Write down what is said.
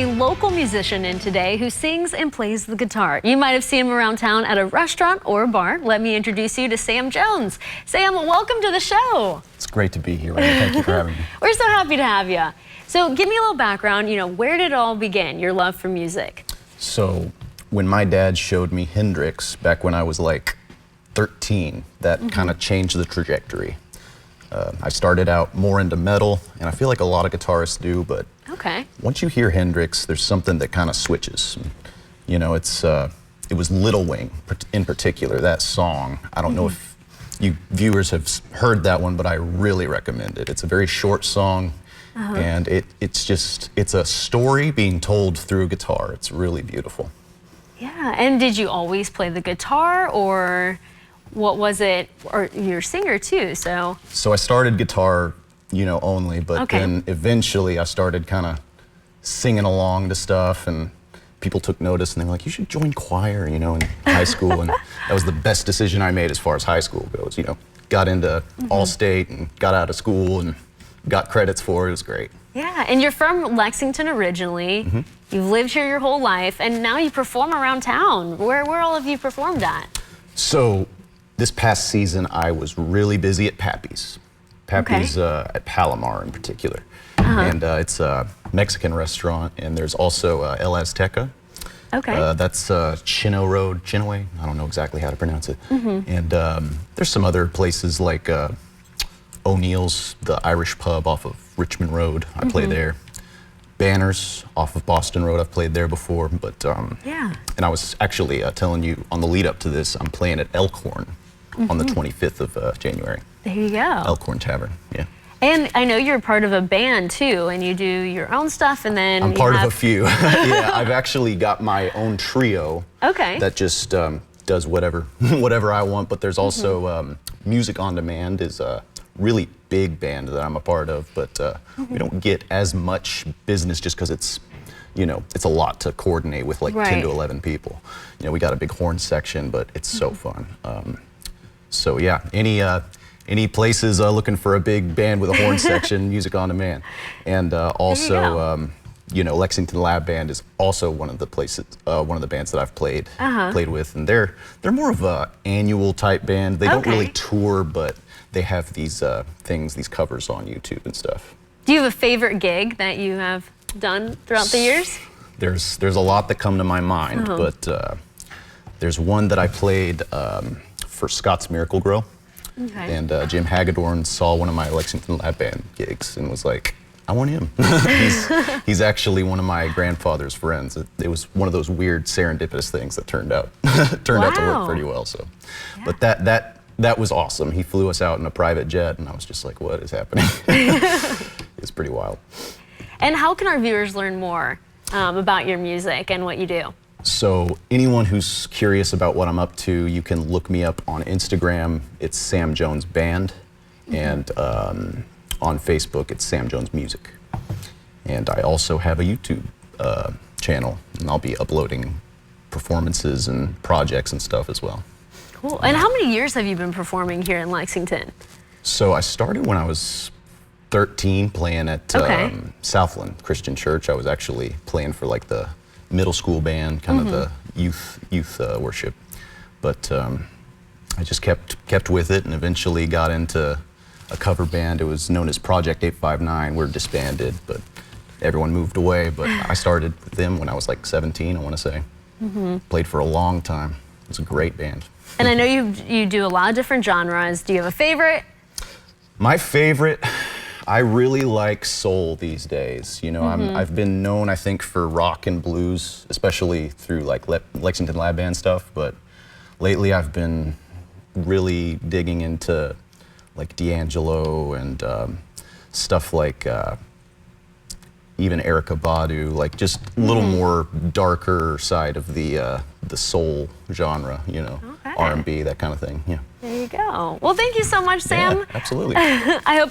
A local musician in today who sings and plays the guitar. You might have seen him around town at a restaurant or a bar. Let me introduce you to Sam Jones. Sam, welcome to the show. It's great to be here, Randy. Thank you for having me. We're so happy to have you. So give me a little background, where did it all begin, your love for music? So when my dad showed me Hendrix back when I was like 13, that kind of changed the trajectory. I started out more into metal, and I feel like a lot of guitarists do, but once you hear Hendrix, there's something that kind of switches. It was Little Wing in particular, that song. I don't know if you viewers have heard that one, but I really recommend it. It's a very short song, and it's a story being told through a guitar. It's really beautiful. Yeah, and did you always play the guitar, or what was it? Or you're a singer too, so. So I started guitar, only, but then eventually I started kind of singing along to stuff, and people took notice, and they were like, you should join choir, in high school, and that was the best decision I made as far as high school goes, Got into All-State and got out of school and got credits for it. It was great. Yeah, and you're from Lexington originally. You've lived here your whole life, and now you perform around town. Where all have you performed at? So this past season, I was really busy at Pappy's. Pappy's at Palomar in particular. And it's a Mexican restaurant, and there's also El Azteca. That's Chino Road, Chinoway. I don't know exactly how to pronounce it. And there's some other places like O'Neill's, the Irish pub off of Richmond Road. I play there. Banners off of Boston Road. I've played there before, but and I was actually telling you on the lead up to this, I'm playing at Elkhorn on the 25th of January. There you go. Elkhorn Tavern, yeah. And I know you're part of a band too, and you do your own stuff, and then I'm part of a few. Yeah, I've actually got my own trio that just does whatever I want, but there's also Music on Demand is a really big band that I'm a part of, but we don't get as much business just because it's a lot to coordinate with like 10 to 11 people. We got a big horn section, but it's so fun. So yeah, any places looking for a big band with a horn section, Music on Demand. And also, Lexington Lab Band is also one of the places, one of the bands that I've played with, and they're more of a annual type band. They don't really tour, but they have these these covers on YouTube and stuff. Do you have a favorite gig that you have done throughout the years? There's a lot that come to my mind, but there's one that I played for Scott's Miracle Grow. And Jim Hagedorn saw one of my Lexington Lab Band gigs and was like, I want him. He's actually one of my grandfather's friends. It was one of those weird serendipitous things that turned out to work pretty well. So, but that was awesome. He flew us out in a private jet, and I was just like, what is happening? It's pretty wild. And how can our viewers learn more about your music and what you do? So anyone who's curious about what I'm up to, you can look me up on Instagram. It's Sam Jones Band, and on Facebook, it's Sam Jones Music. And I also have a YouTube channel, and I'll be uploading performances and projects and stuff as well. Cool. And how many years have you been performing here in Lexington? So I started when I was 13 playing at Southland Christian Church. I was actually playing for like the middle school band, kind of the youth worship. But I just kept with it, and eventually got into a cover band. It was known as Project 859. We're disbanded, but everyone moved away. But I started with them when I was like 17, I want to say. Played for a long time. It was a great band. And I know you do a lot of different genres. Do you have a favorite? My favorite, I really like soul these days. I've been known, I think, for rock and blues, especially through like Lexington Lab Band stuff, but lately I've been really digging into like D'Angelo and stuff like even Erykah Badu, like just a little more darker side of the soul genre, R&B, that kind of thing. Yeah. There you go. Well, thank you so much, Sam. Yeah, absolutely. I hope